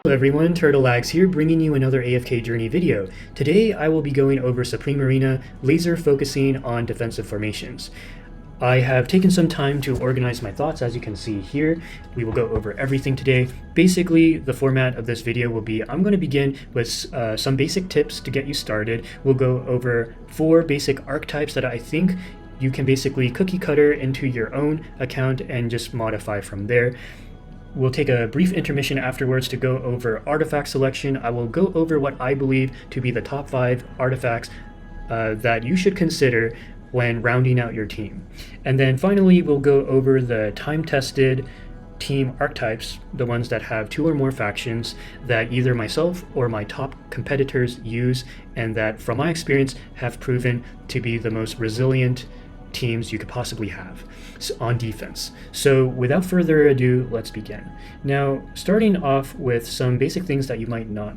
Hello everyone, Turtlelags here, bringing you another AFK Journey video. Today I will be going over Supreme Arena, laser focusing on defensive formations. I have taken some time to organize my thoughts, as you can see here. We will go over everything today. Basically, the format of this video will be, I'm going to begin with some basic tips to get you started. We'll go over 4 basic archetypes that I think you can basically cookie cutter into your own account and just modify from there. We'll take a brief intermission afterwards to go over artifact selection. I will go over what I believe to be the top 5 artifacts that you should consider when rounding out your team. And then finally, we'll go over the time-tested team archetypes, the ones that have 2 or more factions that either myself or my top competitors use, and that, from my experience, have proven to be the most resilient teams you could possibly have on defense. So without further ado, let's begin. Now, starting off with some basic things that you might not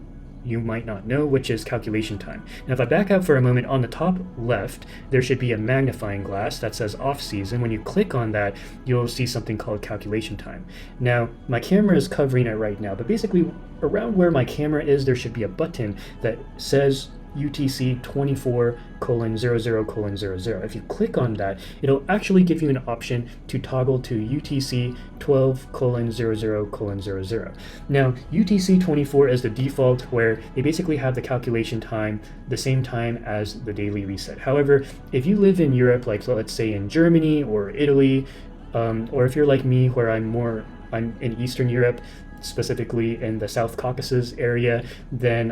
know, which is calculation time. Now, if I back out for a moment, on the top left, there should be a magnifying glass that says off season. When you click on that, you'll see something called calculation time. Now, my camera is covering it right now, but basically around where my camera is, there should be a button that says UTC 24:00:00. If you click on that, it'll actually give you an option to toggle to UTC 12:00:00. Now, UTC 24 is the default, where they basically have the calculation time the same time as the daily reset. However, if you live in Europe, like let's say in Germany or Italy, or if you're like me, where I'm in Eastern Europe, specifically in the South Caucasus area, then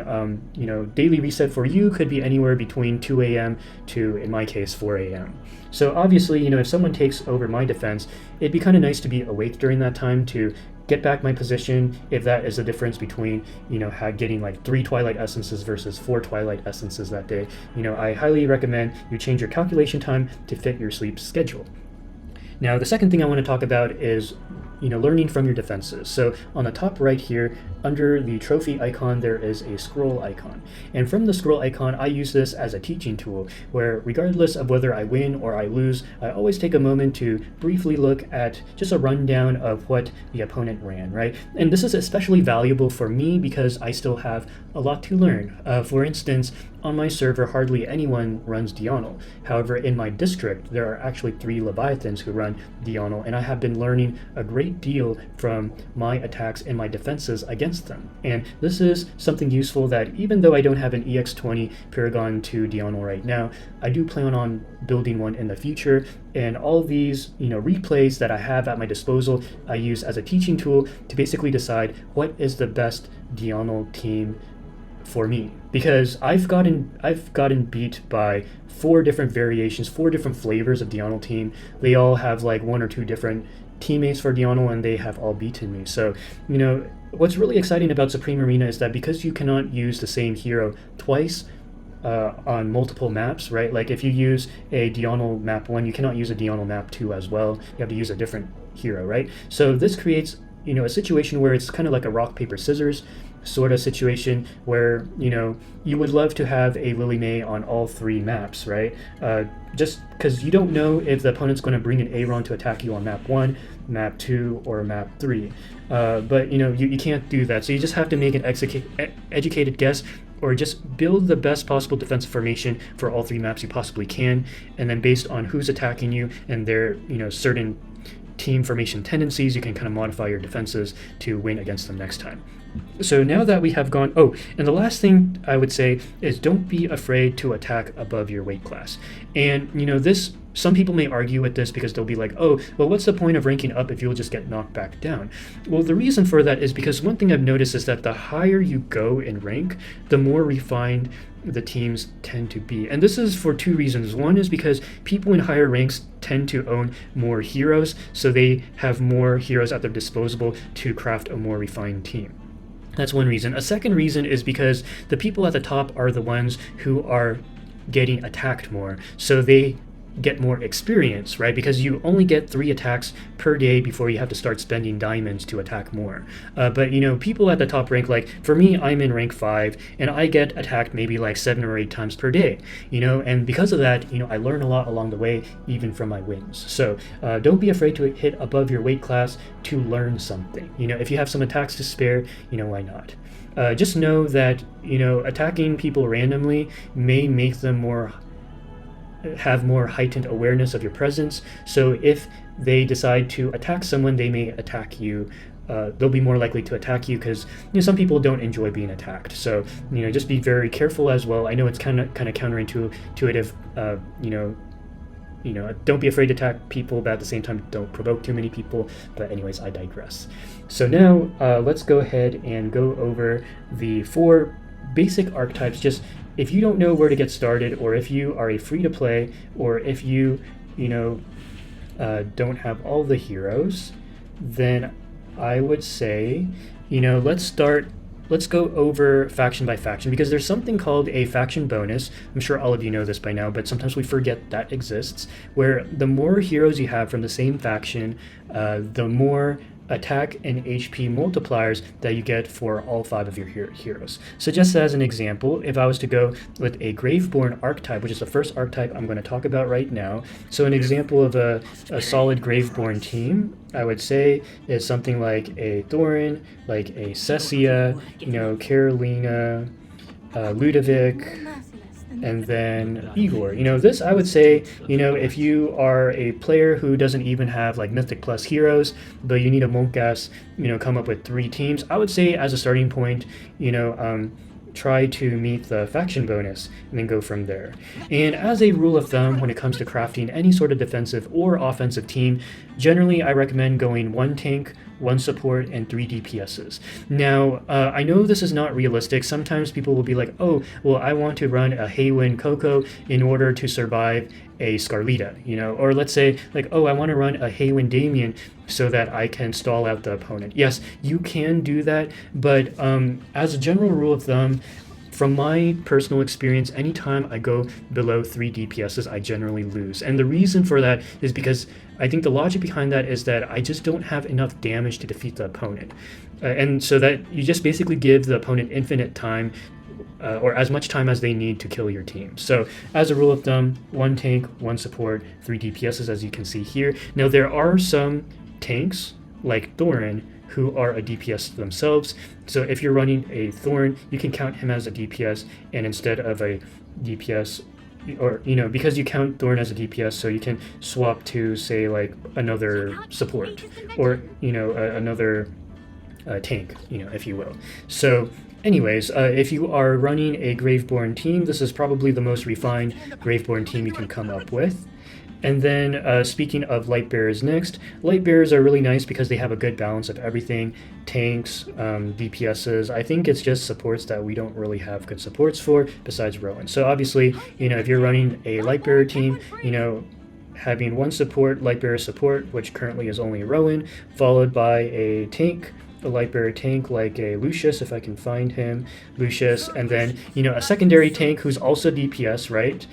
daily reset for you could be anywhere between 2 a.m. to, in my case, 4 a.m. So obviously, if someone takes over my defense, it'd be kind of nice to be awake during that time to get back my position, if that is the difference between getting like 3 Twilight Essences versus 4 Twilight Essences that day. I highly recommend you change your calculation time to fit your sleep schedule. Now, the second thing I want to talk about is learning from your defenses. So on the top right here, under the trophy icon, there is a scroll icon. And from the scroll icon, I use this as a teaching tool, where regardless of whether I win or I lose, I always take a moment to briefly look at just a rundown of what the opponent ran, right? And this is especially valuable for me because I still have a lot to learn. For instance, on my server, hardly anyone runs Dionel. However, in my district, there are actually 3 Leviathans who run Dionel, and I have been learning a great deal from my attacks and my defenses against them. And this is something useful that, even though I don't have an EX20 Paragon 2 Dionel right now, I do plan on building one in the future. And all these replays that I have at my disposal, I use as a teaching tool to basically decide what is the best Dionel team for me, because I've gotten beat by 4 different variations, 4 different flavors of Dionel team. They all have like 1 or 2 different teammates for Dionel, and they have all beaten me. So what's really exciting about Supreme Arena is that because you cannot use the same hero twice on multiple maps, right? Like if you use a Dionel map 1, you cannot use a Dionel map 2 as well. You have to use a different hero, right? So this creates a situation where it's kind of like a rock, paper, scissors sort of situation, where you would love to have a Lily May on all 3 maps, right? Just because you don't know if the opponent's going to bring an Eironn to attack you on map 1, map 2, or map 3. But you can't do that, so you just have to make an educated guess, or just build the best possible defensive formation for all 3 maps you possibly can, and then based on who's attacking you and their certain team formation tendencies, you can kind of modify your defenses to win against them next time. So now that we have gone, and the last thing I would say is, don't be afraid to attack above your weight class. And this, some people may argue with this because they'll be like, well, what's the point of ranking up if you'll just get knocked back down? Well, the reason for that is because one thing I've noticed is that the higher you go in rank, the more refined the teams tend to be. And this is for 2 reasons. One is because people in higher ranks tend to own more heroes, so they have more heroes at their disposal to craft a more refined team. That's one reason. A second reason is because the people at the top are the ones who are getting attacked more, so they get more experience, right? Because you only get 3 attacks per day before you have to start spending diamonds to attack more. But you know, people at the top rank, like for me, I'm in rank 5 and I get attacked maybe like 7 or 8 times per day, you know, and because of that, you know, I learn a lot along the way, even from my wins. So don't be afraid to hit above your weight class to learn something. You know, if you have some attacks to spare, you know, why not? Just know that, you know, attacking people randomly may make them have more heightened awareness of your presence. So if they decide to attack someone, they may attack you. They'll be more likely to attack you because, you know, some people don't enjoy being attacked. So, you know, just be very careful as well. I know it's kind of counterintuitive. You know, don't be afraid to attack people, but at the same time, don't provoke too many people. But anyways, I digress. So now let's go ahead and go over the 4 basic archetypes. Just if you don't know where to get started, or if you are a free-to-play, or if you know, don't have all the heroes, then I would say, you know, let's go over faction by faction, because there's something called a faction bonus. I'm sure all of you know this by now, but sometimes we forget that exists, where the more heroes you have from the same faction, the more attack and HP multipliers that you get for all 5 of your heroes. So just as an example, if I was to go with a Graveborn archetype, which is the first archetype I'm going to talk about right now, so an example of a solid Graveborn team, I would say, is something like a Thorin, like a Cessia, you know, Carolina, Ludovic, and then Igor. You know, this I would say, you know, if you are a player who doesn't even have like Mythic Plus heroes, but you need a Monkgas, you know, come up with 3 teams, I would say as a starting point, you know, try to meet the faction bonus and then go from there. And as a rule of thumb, when it comes to crafting any sort of defensive or offensive team, generally I recommend going 1 tank, 1 support, and 3 DPSs. Now, I know this is not realistic. Sometimes people will be like, oh, well, I want to run a Hewynn Coco in order to survive a Scarlita, you know, or let's say like, oh, I want to run a Hewynn Damien so that I can stall out the opponent. Yes, you can do that, but as a general rule of thumb, from my personal experience, anytime I go below 3 DPSs, I generally lose. And the reason for that is because I think the logic behind that is that I just don't have enough damage to defeat the opponent. And so that you just basically give the opponent infinite time, or as much time as they need to kill your team. So as a rule of thumb, 1 tank, 1 support, 3 DPSs, as you can see here. Now there are some tanks, like Thorin, who are a DPS themselves. So if you're running a Thorin, you can count him as a DPS, and instead of a DPS, or, you know, because you count Thorin as a DPS, so you can swap to, say, like another support, or, you know, another tank, you know, if you will. So anyways, if you are running a Graveborn team, this is probably the most refined Graveborn team you can come up with. And then speaking of Lightbearers next, Lightbearers are really nice because they have a good balance of everything, tanks, DPSs. I think it's just supports that we don't really have good supports for besides Rowan. So obviously, you know, if you're running a Lightbearer team, you know, having 1 support, Lightbearer support, which currently is only Rowan, followed by a tank, a Lightbearer tank like a Lucius, if I can find him, Lucius, and then, you know, a secondary tank who's also DPS, right?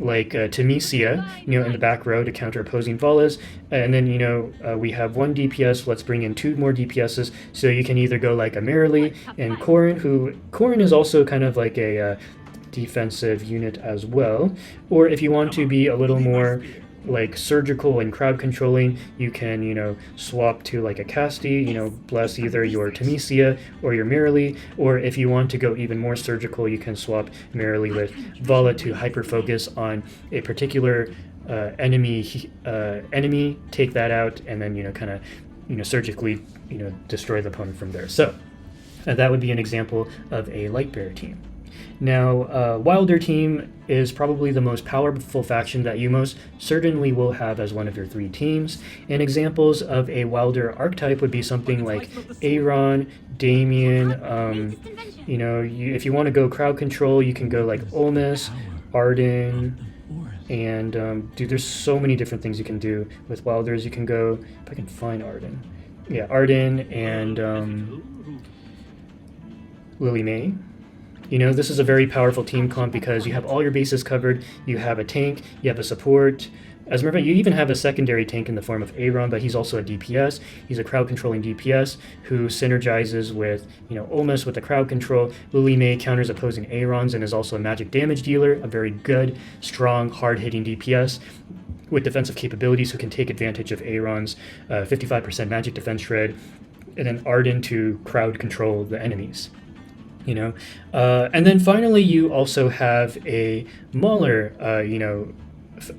Like Temesia, you know, in the back row to counter opposing Valas. And then, you know, we have 1 DPS. Let's bring in 2 more DPSs. So you can either go like a Merrily and Corrin is also kind of like a defensive unit as well. Or if you want to be a little more like surgical and crowd controlling, you can, you know, swap to like a Casti, you know, bless either your Temesia or your Merrily, or if you want to go even more surgical, you can swap Merrily with Vala to hyper focus on a particular enemy, take that out, and then, you know, kind of, you know, surgically, you know, destroy the opponent from there. So that would be an example of a Lightbearer team. Now, Wilder Team is probably the most powerful faction that you most certainly will have as one of your 3 teams. And examples of a Wilder archetype would be something like Eironn, Damien, you know, if you want to go crowd control, you can go like Olmus, Arden, and dude, there's so many different things you can do with Wilders. You can go, if I can find Arden. Yeah, Arden and Lily May. You know, this is a very powerful team comp because you have all your bases covered. You have a tank, you have a support. As a matter of fact, you even have a secondary tank in the form of Eironn, but he's also a DPS. He's a crowd-controlling DPS who synergizes with, Olmus with the crowd control. Lily May counters opposing Eironns and is also a magic damage dealer, a very good, strong, hard-hitting DPS with defensive capabilities who can take advantage of Eironn's 55% magic defense shred, and then Arden to crowd control the enemies. And then finally you also have a Mauler,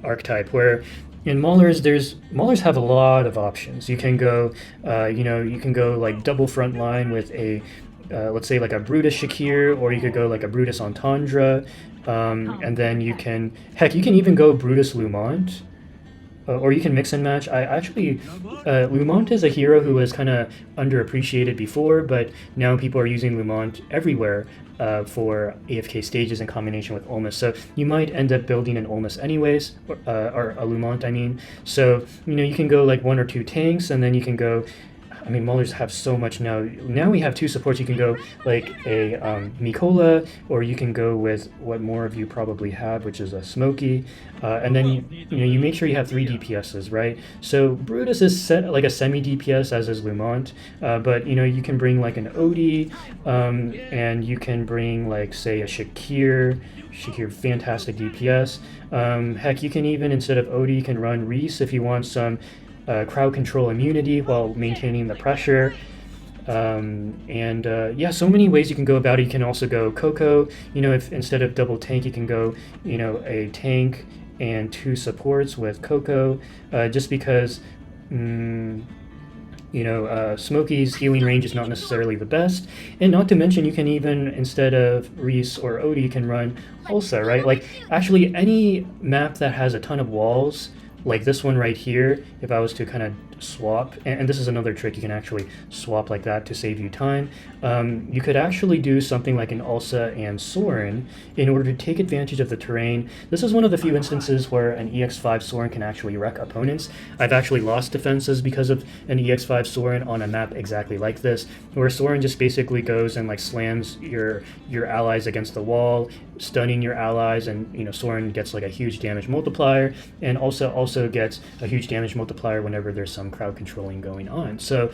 archetype where in Maulers have a lot of options. You can go, you can go like double front line with a, let's say like a Brutus Shakir, or you could go like a Brutus Entendre, and then you can even go Brutus Lumont. Or you can mix and match. Lumont is a hero who was kind of underappreciated before, but now people are using Lumont everywhere for AFK stages in combination with Olmus. So you might end up building an Olmus anyways, or a Lumont, I mean. So, you can go like 1 or 2 tanks, and then you can go, Maulers have so much now. Now we have 2 supports. You can go like a Mikola, or you can go with what more of you probably have, which is a Smokey. And then you make sure you have 3 DPSs, right? So Brutus is set like a semi DPS, as is Lumont. But you can bring like an Odie, and you can bring like say a Shakir, fantastic DPS. Heck, you can even, instead of Odie, you can run Reese if you want some crowd control immunity while maintaining the pressure. So many ways you can go about it. You can also go Coco, if instead of double tank you can go, a tank and 2 supports with Coco, just because Smokey's healing range is not necessarily the best, and not to mention you can even, instead of Reese or Odie, you can run Alsa, right? Like actually any map that has a ton of walls, like this one right here, if I was to kind of swap, and this is another trick, you can actually swap like that to save you time. You could actually do something like an Alsa and Soren in order to take advantage of the terrain. This is one of the few instances where an EX5 Soren can actually wreck opponents. I've actually lost defenses because of an EX5 Soren on a map exactly like this, where Soren just basically goes and like slams your allies against the wall, stunning your allies, and Soren gets like a huge damage multiplier, and also gets a huge damage multiplier whenever there's some crowd controlling going on. So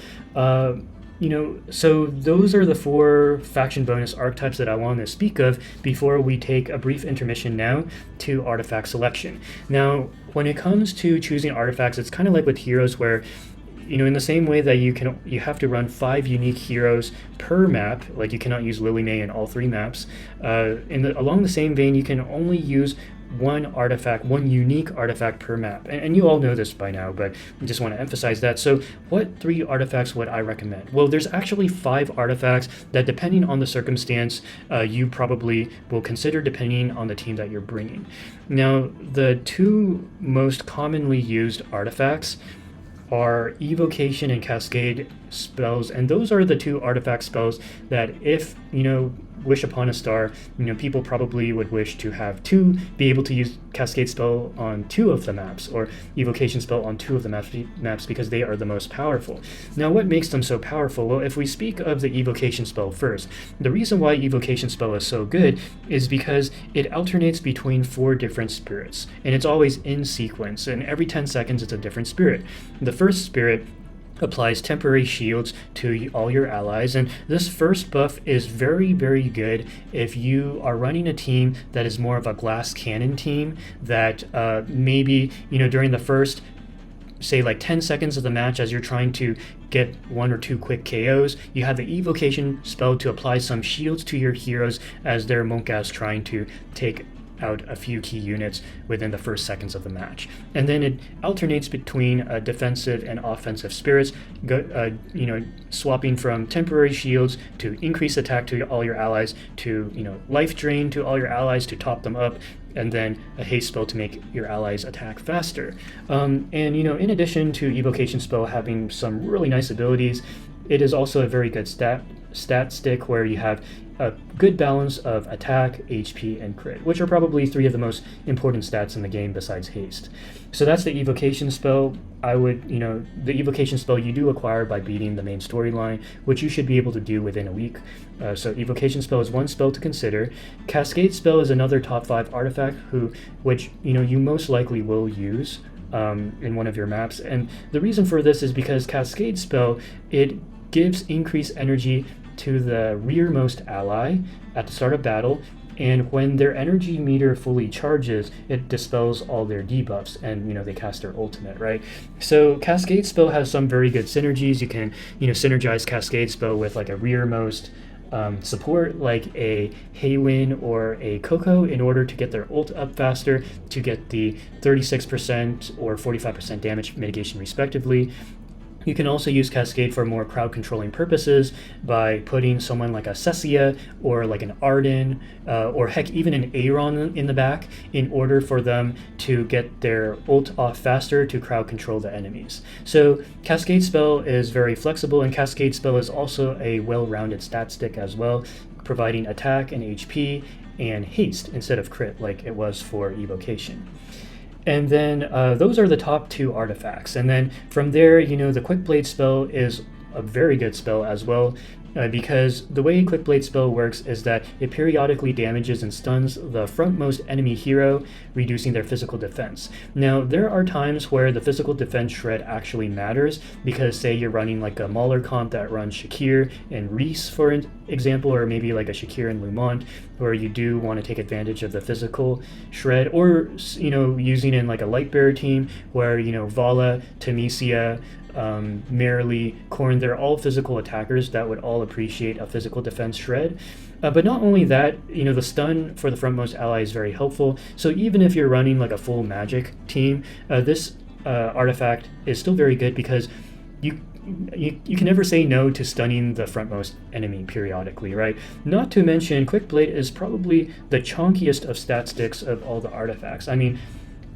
so those are the 4 faction bonus archetypes that I want to speak of before we take a brief intermission now to artifact selection. Now, when it comes to choosing artifacts, it's kind of like with heroes where in the same way that you have to run 5 unique heroes per map, like you cannot use Lily May in all 3 maps. Along the same vein, you can only use one unique artifact per map. And you all know this by now, but I just want to emphasize that. So what 3 artifacts would I recommend? Well, there's actually 5 artifacts that, depending on the circumstance, you probably will consider depending on the team that you're bringing. Now, the 2 most commonly used artifacts are Evocation and Cascade spells, and those are the 2 artifact spells that, if wish upon a star, people probably would wish to have be able to use Cascade Spell on 2 of the maps, or Evocation Spell on 2 of the maps, because they are the most powerful. Now, what makes them so powerful? Well, if we speak of the Evocation Spell first, the reason why Evocation Spell is so good is because it alternates between 4 different spirits, and it's always in sequence, and every 10 seconds it's a different spirit. The first spirit applies temporary shields to all your allies, and this first buff is very, very good if you are running a team that is more of a glass cannon team, that maybe during the first, say, like 10 seconds of the match, as you're trying to get 1 or 2 quick KOs, you have the Evocation Spell to apply some shields to your heroes as they're Monkas trying to take out a few key units within the first seconds of the match. And then it alternates between defensive and offensive spirits, swapping from temporary shields to increase attack to all your allies, to life drain to all your allies to top them up, and then a haste spell to make your allies attack faster. In addition to Evocation Spell having some really nice abilities, it is also a very good stat stick where you have a good balance of attack, HP, and crit, which are probably 3 of the most important stats in the game besides haste. So that's the Evocation Spell. The Evocation Spell you do acquire by beating the main storyline, which you should be able to do within a week. So Evocation Spell is one spell to consider. Cascade Spell is another top 5 artifact which you most likely will use in one of your maps. And the reason for this is because Cascade Spell, it gives increased energy to the rearmost ally at the start of battle, and when their energy meter fully charges, it dispels all their debuffs, and they cast their ultimate, right? So Cascade Spell has some very good synergies. You can synergize Cascade Spell with like a rearmost support like a Hewynn or a Coco in order to get their ult up faster, to get the 36% or 45% damage mitigation respectively. You can also use Cascade for more crowd controlling purposes by putting someone like a Cessia or like an Arden or heck even an Eironn in the back in order for them to get their ult off faster to crowd control the enemies. So Cascade Spell is very flexible, and Cascade Spell is also a well-rounded stat stick as well, providing attack and HP and haste instead of crit like it was for Evocation. And then those are the top 2 artifacts. And then from there, the Quickblade Spell is a very good spell as well, because the way Quickblade Spell works is that it periodically damages and stuns the frontmost enemy hero, reducing their physical defense. Now, there are times where the physical defense shred actually matters, because say you're running like a Mauler comp that runs Shakir and Reese, for example, or maybe like a Shakir and Lumont, where you do want to take advantage of the physical shred, or using in like a Lightbearer team where Vala, Temesia, Merrily, Korn, they're all physical attackers that would all appreciate a physical defense shred. But not only that, the stun for the frontmost ally is very helpful. So even if you're running like a full magic team, this artifact is still very good, because you can never say no to stunning the frontmost enemy periodically, right? Not to mention, Quickblade is probably the chunkiest of stat sticks of all the artifacts. I mean,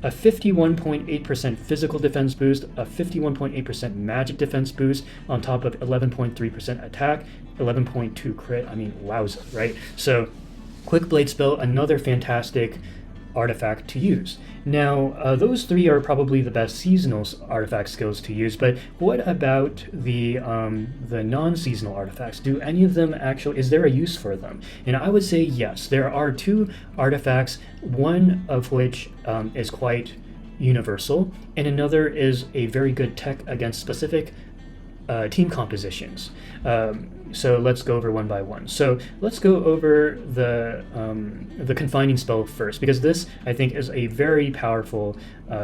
a 51.8% physical defense boost, a 51.8% magic defense boost, on top of 11.3% attack, 11.2 crit. I mean, wowza, right? So Quickblade Spell, another fantastic artifact to use. Now, those 3 are probably the best seasonal artifact skills to use, but what about the non-seasonal artifacts? Do any of them is there a use for them? And I would say yes. There are 2 artifacts, one of which is quite universal, and another is a very good tech against specific team compositions. So let's go over one by one. So let's go over the Confining Spell first, because this, I think, is a very powerful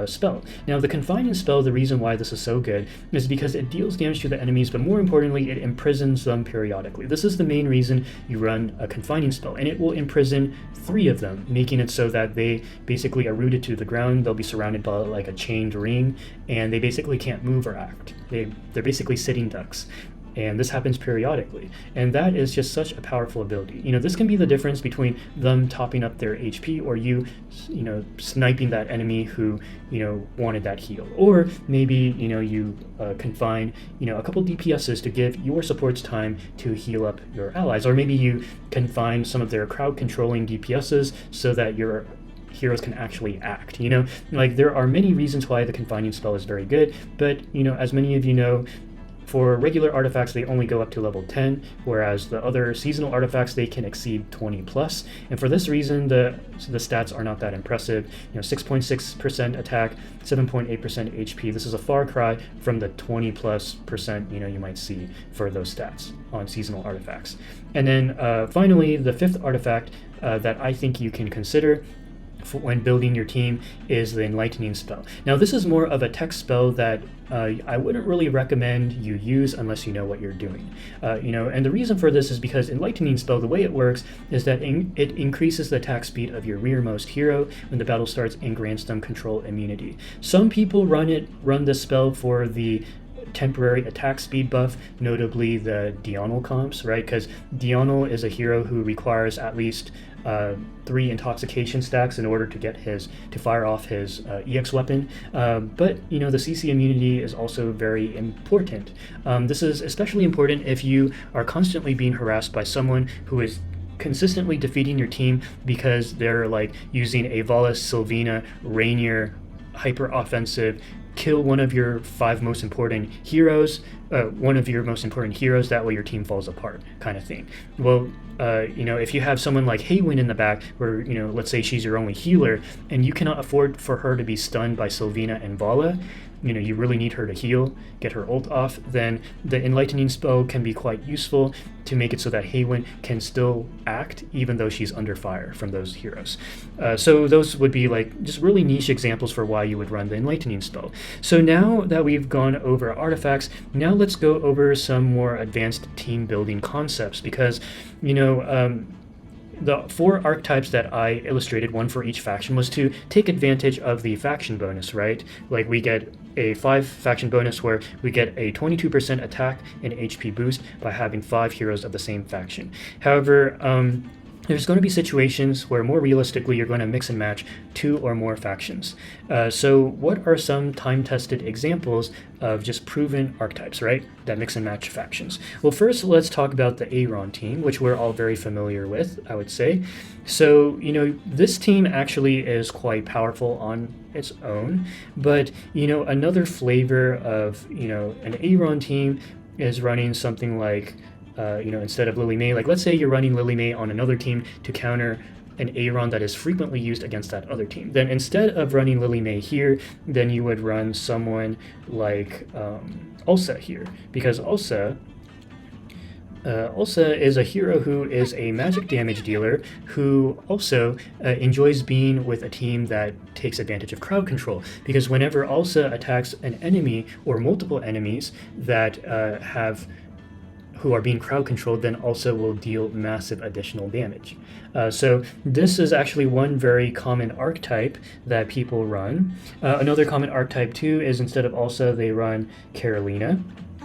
spell. Now, the Confining Spell, the reason why this is so good is because it deals damage to the enemies, but more importantly, it imprisons them periodically. This is the main reason you run a Confining Spell, and it will imprison 3 of them, making it so that they basically are rooted to the ground. They'll be surrounded by like a chained ring, and they basically can't move or act. They're basically sitting ducks. And this happens periodically, and that is just such a powerful ability. This can be the difference between them topping up their HP, or you sniping that enemy who wanted that heal, or maybe you confine a couple DPSs to give your supports time to heal up your allies, or maybe you confine some of their crowd controlling DPSs so that your heroes can actually act. There are many reasons why the Confining Spell is very good, but as many of you know, for regular artifacts, they only go up to level 10, whereas the other seasonal artifacts, they can exceed 20 plus. And for this reason, the stats are not that impressive. 6.6% attack, 7.8% HP. This is a far cry from the 20 plus percent you might see for those stats on seasonal artifacts. And then finally, the 5th artifact that I think you can consider when building your team is the Enlightening Spell. Now, this is more of a tech spell that I wouldn't really recommend you use unless you know what you're doing. And the reason for this is because Enlightening Spell, the way it works is that it increases the attack speed of your rearmost hero when the battle starts and grants them control immunity. Some people run this spell for the temporary attack speed buff, notably the Dionel comps, right? Because Dionel is a hero who requires at least 3 intoxication stacks in order to get to fire off his EX weapon. But the CC immunity is also very important. This is especially important if you are constantly being harassed by someone who is consistently defeating your team because they're like using a Valis, Silvina, Reinier, hyper offensive, kill one of your 5 most important heroes, one of your most important heroes, that way your team falls apart, kind of thing. Well, if you have someone like Hewynn in the back, where, let's say she's your only healer, and you cannot afford for her to be stunned by Silvina and Vala, you really need her to heal, get her ult off, then the Enlightening Spell can be quite useful to make it so that Hewynn can still act even though she's under fire from those heroes. So those would be like just really niche examples for why you would run the Enlightening Spell. So now that we've gone over artifacts, now let's go over some more advanced team building concepts, because the 4 archetypes that I illustrated, one for each faction, was to take advantage of the faction bonus, right? Like we get a 5 faction bonus where we get a 22% attack and HP boost by having 5 heroes of the same faction. However, there's going to be situations where more realistically you're going to mix and match 2 or more factions. So what are some time-tested examples of just proven archetypes, right, that mix and match factions? Well, first let's talk about the Eironn team, which we're all very familiar with, I would say. So, this team actually is quite powerful on its own, but, another flavor of, an Eironn team is running something like instead of Lily May, like let's say you're running Lily May on another team to counter an Eironn that is frequently used against that other team. Then instead of running Lily May here, then you would run someone like Alsa here, because Alsa is a hero who is a magic damage dealer who also enjoys being with a team that takes advantage of crowd control, because whenever Alsa attacks an enemy or multiple enemies that who are being crowd controlled, then also will deal massive additional damage. So this is actually one very common archetype that people run. Another common archetype too is instead of Alsa, they run Carolina.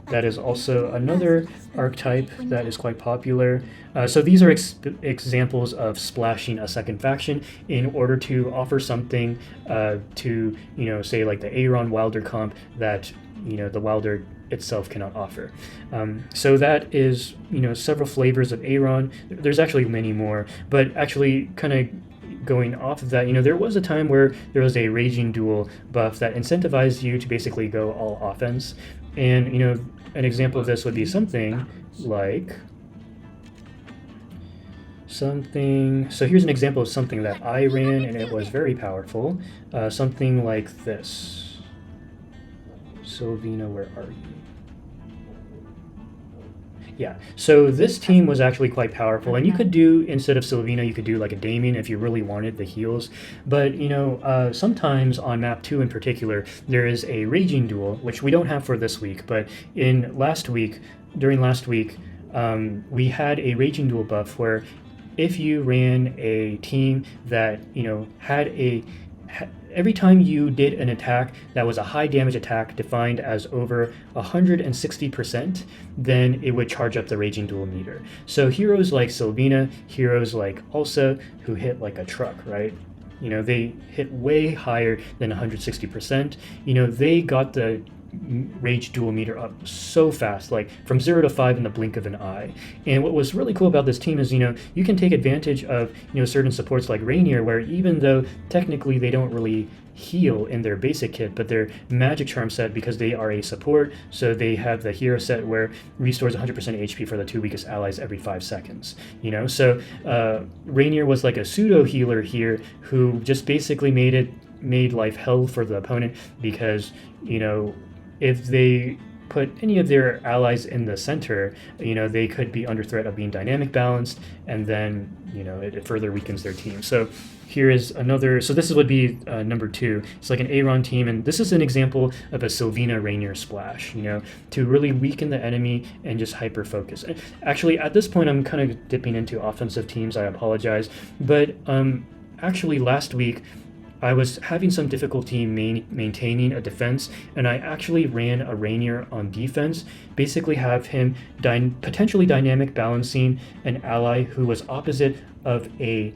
That is also another archetype that is quite popular. So these are examples of splashing a second faction in order to offer something to, say like the Eironn Wilder comp that, the Wilder itself cannot offer. So that is, several flavors of Eironn. There's actually many more, but actually kind of going off of that, there was a time where there was a Raging Duel buff that incentivized you to basically go all offense. And, an example of this would be something like so here's an example of something that I ran and it was very powerful. Something like this. Silvina, where are you? Yeah, so this team was actually quite powerful, and you could do, instead of Silvina, you could do like a Damien if you really wanted the heals. But, sometimes on map 2 in particular, there is a Raging Duel, which we don't have for this week, but during last week, we had a Raging Duel buff where if you ran a team that, every time you did an attack that was a high damage attack defined as over 160%, then it would charge up the Raging Duel meter. So heroes like Silvina, heroes like Alsa, who hit like a truck, right? They hit way higher than 160%. They got the Rage Duel meter up so fast, like from 0 to 5 in the blink of an eye. And what was really cool about this team is, you can take advantage of, certain supports like Reinier, where even though technically they don't really heal in their basic kit, but their magic charm set, because they are a support, so they have the hero set where restores 100% HP for the 2 weakest allies every 5 seconds. So Reinier was like a pseudo healer here who just basically made life hell for the opponent, because if they put any of their allies in the center, they could be under threat of being dynamic balanced, and then, it further weakens their team. So here is another, so this would be number 2. It's like an Eironn team, and this is an example of a Silvina Reinier splash, to really weaken the enemy and just hyper focus. Actually, at this point, I'm kind of dipping into offensive teams, I apologize, but actually last week, I was having some difficulty maintaining a defense, and I actually ran a Reinier on defense, basically have him potentially dynamic balancing an ally who was opposite of a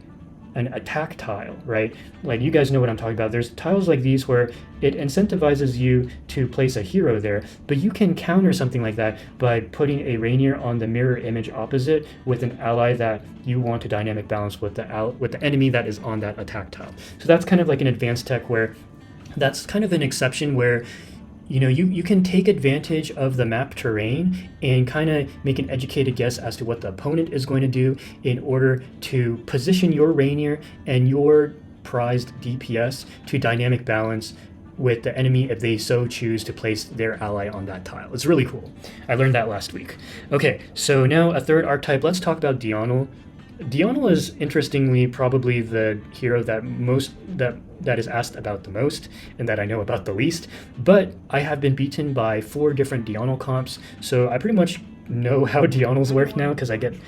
an attack tile, right? Like you guys know what I'm talking about. There's tiles like these where it incentivizes you to place a hero there, but you can counter something like that by putting a Reinier on the mirror image opposite with an ally that you want to dynamic balance with the enemy that is on that attack tile. So that's kind of like an advanced tech where that's kind of an exception where you can take advantage of the map terrain and kind of make an educated guess as to what the opponent is going to do in order to position your Reinier and your prized DPS to dynamic balance with the enemy if they so choose to place their ally on that tile. It's really cool. I learned that last week. Okay, so now a third archetype. Let's talk about Dionel. Dionel is interestingly probably the hero that is asked about the most and that I know about the least, but I have been beaten by 4 different Dionel comps, so I pretty much know how Dionels work now because I get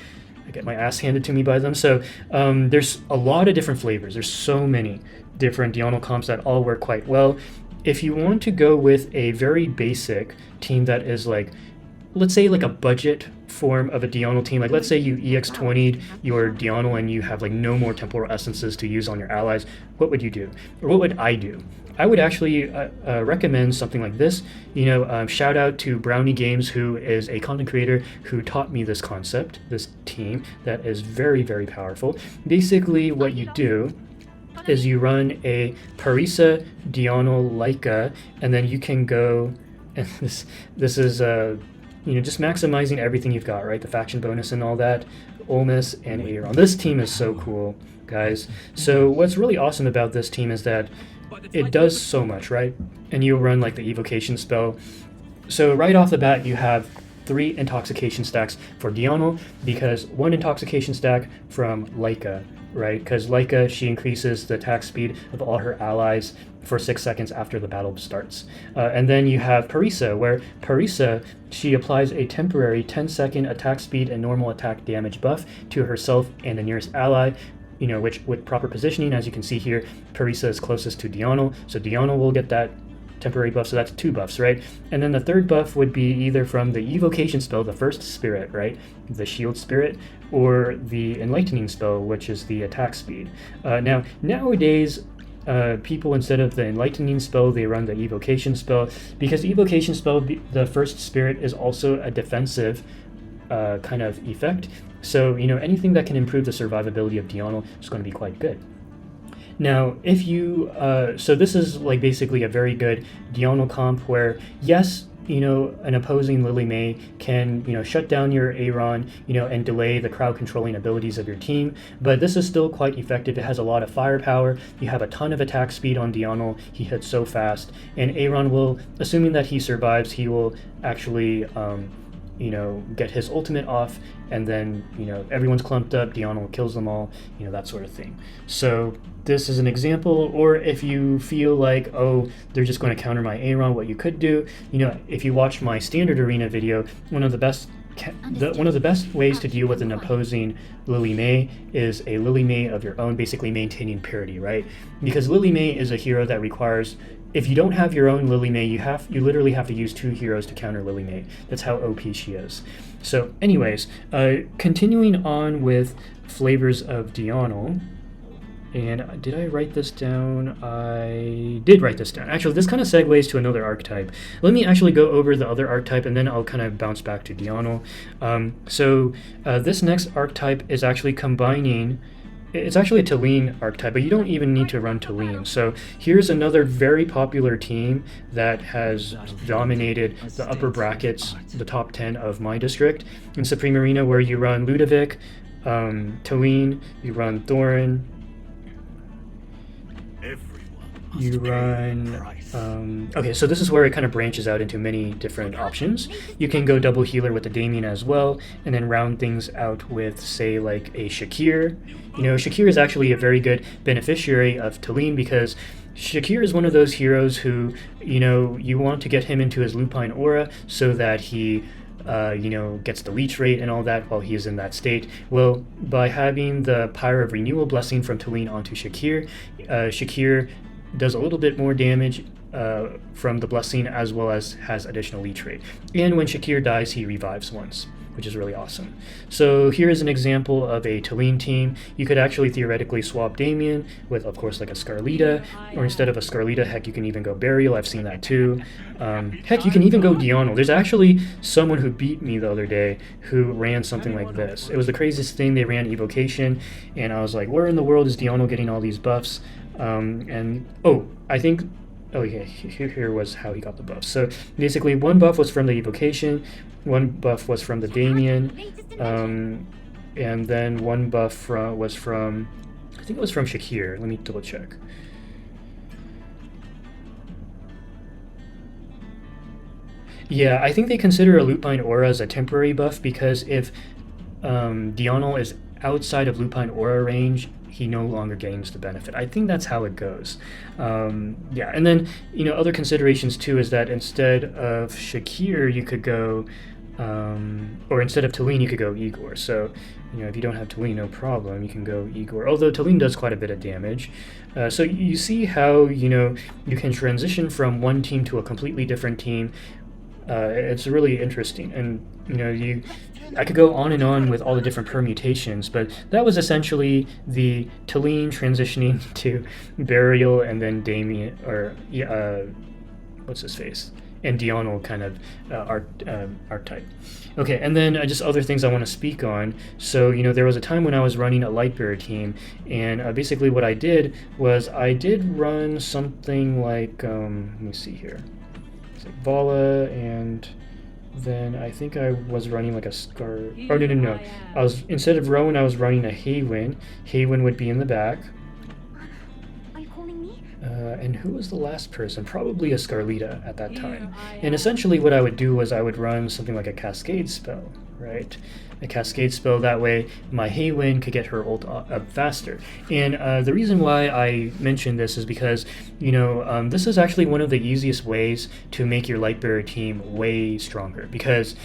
my ass handed to me by them. So there's a lot of different flavors. There's so many different Dionel comps that all work quite well. If you want to go with a very basic team that is like, let's say like a budget form of a Dionel team, like let's say you EX20'd your Dionel and you have like no more temporal essences to use on your allies, what would you do? Or what would I do? I would actually recommend something like this. Shout out to Brownie Games, who is a content creator who taught me this concept, this team that is very, very powerful. Basically what you do is you run a Parisa, Dionel, Leica, and then you can go, and this is just maximizing everything you've got, right? The faction bonus and all that, Olmus and Eironn. This team is so cool, guys. So what's really awesome about this team is that it does so much, right? And you run like the Evocation Spell. So right off the bat, you have 3 intoxication stacks for Dionel, because 1 intoxication stack from Leica, right? Because Leica, she increases the attack speed of all her allies for 6 seconds after the battle starts. And then you have Parisa, where Parisa, she applies a temporary 10-second attack speed and normal attack damage buff to herself and the nearest ally, which with proper positioning, as you can see here, Parisa is closest to Dionel, so Dionel will get that temporary buff, so that's 2 buffs, right? And then the third buff would be either from the Evocation Spell, the first spirit, right? The shield spirit, or the Enlightening Spell, which is the attack speed. Nowadays, people, instead of the Enlightening Spell, they run the Evocation Spell, because Evocation Spell, the first spirit, is also a defensive kind of effect. So, anything that can improve the survivability of Dionel is going to be quite good. Now, if you, so this is like basically a very good Dionel comp where, yes, an opposing Lily May can, shut down your Eironn, and delay the crowd controlling abilities of your team, but this is still quite effective. It has a lot of firepower. You have a ton of attack speed on Dionel. He hits so fast, and Eironn will, assuming that he survives, he will actually, get his ultimate off, and then, everyone's clumped up, Dionel kills them all, that sort of thing. So this is an example. Or if you feel like, oh, they're just going to counter my Eironn, what you could do, if you watch my standard arena video, one of the best ways to deal with an opposing Lily May is a Lily May of your own, basically maintaining parity, right? Because Lily May is a hero that requires, if you don't have your own Lily May, you literally have to use 2 heroes to counter Lily May. That's how OP she is. So anyways, continuing on with flavors of Dionel. And did I write this down? I did write this down. Actually, this kind of segues to another archetype. Let me actually go over the other archetype, and then I'll kind of bounce back to Dionel. This next archetype is actually combining, it's actually a Talene archetype, but you don't even need to run Talene. So here's another very popular team that has dominated the upper brackets, the top 10 of my district in Supreme Arena, where you run Ludovic, Talene, you run Thorin, you run, okay, so this is where it kind of branches out into many different options. You can go double healer with the Damien as well, and then round things out with, say, like a Shakir. Shakir is actually a very good beneficiary of Talene, because Shakir is one of those heroes who, you want to get him into his Lupine aura so that he gets the leech rate and all that while he is in that state. Well, by having the Pyre of Renewal blessing from Talene onto Shakir, Shakir does a little bit more damage from the blessing, as well as has additional leech rate. And when Shakir dies, he revives once, which is really awesome. So here is an example of a Talene team. You could actually theoretically swap Damien with, of course, like a Scarlita, or instead of a Scarlita, heck, you can even go Berial. I've seen that too. Heck, you can even go Dionel. There's actually someone who beat me the other day who ran something like this. It was the craziest thing. They ran Evocation, and I was like, where in the world is Dionel getting all these buffs? I think... Oh yeah, here was how he got the buffs. So basically, one buff was from the Evocation, one buff was from the Damien, and then one buff was from, I think it was from Shakir. Let me double check. Yeah, I think they consider a Lupine Aura as a temporary buff because if Dionel is outside of Lupine Aura range, he no longer gains the benefit. I think that's how it goes. Yeah, and then, other considerations too is that instead of Shakir, you could go, or instead of Talene, you could go Igor. So, if you don't have Talene, no problem, you can go Igor. Although Talene does quite a bit of damage. So you see how, you can transition from one team to a completely different team. It's really interesting, and I could go on and on with all the different permutations, but that was essentially the Talene transitioning to Berial, and then Damien, or what's his face, and Dionel kind of archetype. Okay, and then just other things I want to speak on. So, there was a time when I was running a Lightbearer team, and basically what I did was I did run something like, let me see here. Like Vala, and then I think I was running like a Scar. Oh no! I was, instead of Rowan, I was running a Hewynn. Hewynn would be in the back. Are you calling me? And who was the last person? Probably a Scarlita at that time. And essentially, what I would do was I would run something like a Cascade Spell, right? A Cascade Spell, that way my Hewynn could get her ult up faster. And the reason why I mention this is because, this is actually one of the easiest ways to make your Lightbearer team way stronger. Because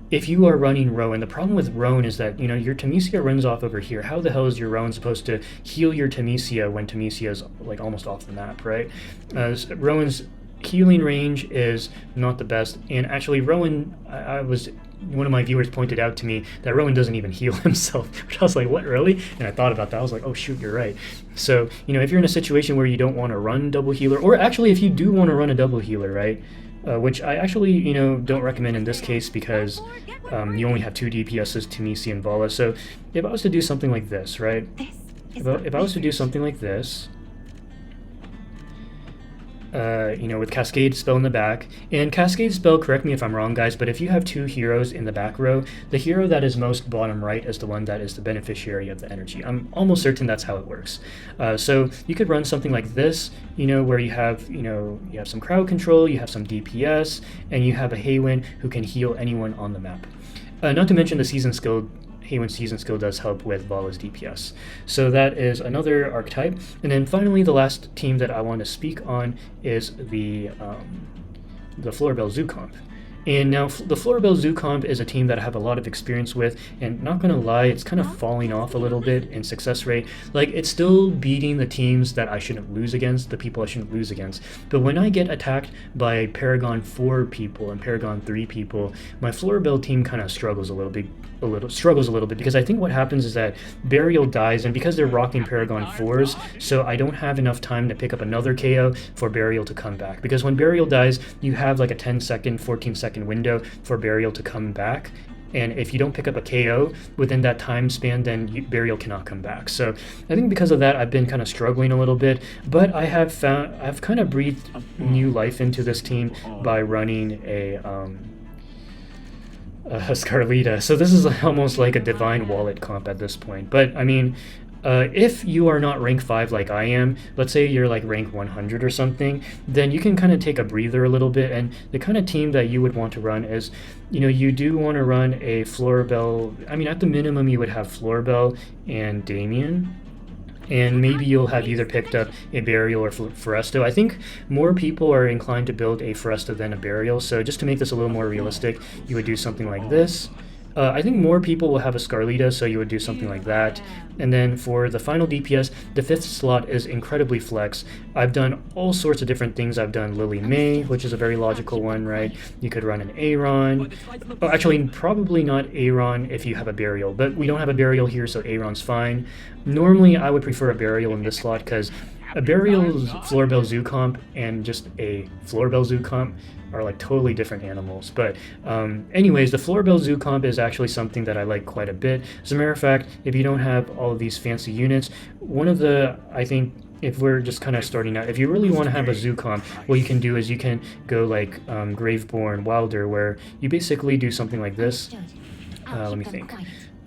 if you are running Rowan, the problem with Rowan is that, your Temesia runs off over here. How the hell is your Rowan supposed to heal your Temesia when Temesia is like almost off the map, right? Rowan's healing range is not the best, and actually Rowan, one of my viewers pointed out to me that Rowan doesn't even heal himself, which I was like, what, really? And I thought about that, I was like, oh shoot, you're right. So, if you're in a situation where you don't want to run double healer, or actually if you do want to run a double healer, right, which I actually, don't recommend in this case because you only have 2 DPSs, Temesia and Vala. So if I was to do something like this, right, if I was to do something like this, with Cascade Spell in the back. And Cascade Spell, correct me if I'm wrong, guys, but if you have 2 heroes in the back row, the hero that is most bottom right is the one that is the beneficiary of the energy. I'm almost certain that's how it works. So you could run something like this, where you have, you have some crowd control, you have some DPS, and you have a Hewynn who can heal anyone on the map. Not to mention the season skill. Hewynn's season skill does help with Vala's DPS. So that is another archetype. And then finally, the last team that I want to speak on is the Florabelle Zoo Comp. And now the Florabelle Zoo Comp is a team that I have a lot of experience with, and not gonna lie, it's kind of falling off a little bit in success rate. Like, it's still beating the teams that I shouldn't lose against, the people I shouldn't lose against. But when I get attacked by Paragon 4 people and Paragon 3 people, my Florabelle team kind of struggles a little bit because I think what happens is that Berial dies, and because they're rocking Paragon 4s, so I don't have enough time to pick up another KO for Berial to come back. Because when Berial dies, you have like a 10-second, 14-second window for Berial to come back, and if you don't pick up a KO within that time span, then Berial cannot come back. So I think because of that, I've been kind of struggling a little bit, but I've kind of breathed new life into this team by running a Scarlita. So this is almost like a Divine Wallet comp at this point. But I mean, if you are not rank 5 like I am, let's say you're like rank 100 or something, then you can kind of take a breather a little bit. And the kind of team that you would want to run is, you do want to run a Florabelle. I mean, at the minimum, you would have Florabelle and Damien. And maybe you'll have either picked up a Berial or Foresto. I think more people are inclined to build a Foresto than a Berial. So just to make this a little more realistic, you would do something like this. I think more people will have a Scarlita, so you would do something like that. And then for the final DPS, the 5th slot is incredibly flex. I've done all sorts of different things. I've done Lily May, which is a very logical one, right? You could run an Eironn. Oh, actually, probably not Eironn if you have a Berial, but we don't have a Berial here, so Eironn's fine. Normally, I would prefer a Berial in this slot because a Berial's Florabelle Zoo comp and just a Florabelle Zoo comp are like totally different animals. But anyways, the Florabelle Zoo comp is actually something that I like quite a bit. As a matter of fact, if you don't have all of these fancy units, one of the, I think, if we're just kind of starting out, if you really want to have a zoo comp, what you can do is you can go like Graveborn Wilder, where you basically do something like this. Let me think.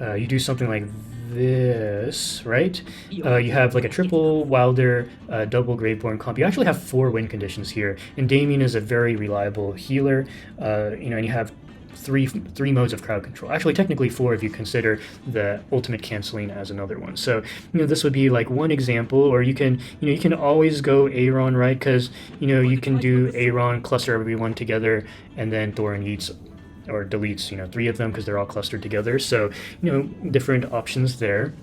You do something like this, right? You have like a triple Wilder, double Graveborn comp. You actually have 4 win conditions here, and Damien is a very reliable healer. You know, and you have three modes of crowd control. Actually, technically 4 if you consider the ultimate canceling as another one. So, you know, this would be like one example, or you can, you know, you can always go Eironn, right? Because, you know, you can do Eironn, cluster everyone together, and then Thorin eats or deletes, you know, 3 of them because they're all clustered together. So, you know, different options there.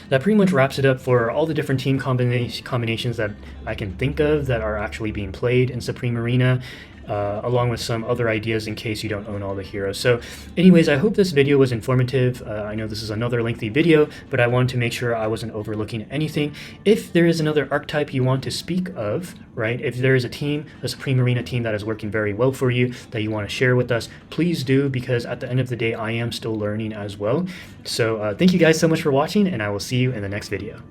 That pretty much wraps it up for all the different team combinations that I can think of that are actually being played in Supreme Arena. Along with some other ideas in case you don't own all the heroes. So anyways, I hope this video was informative. I know this is another lengthy video, but I wanted to make sure I wasn't overlooking anything. If there is another archetype you want to speak of, right, if there is a team, a Supreme Arena team that is working very well for you that you want to share with us, please do, because at the end of the day, I am still learning as well. So thank you guys so much for watching, and I will see you in the next video.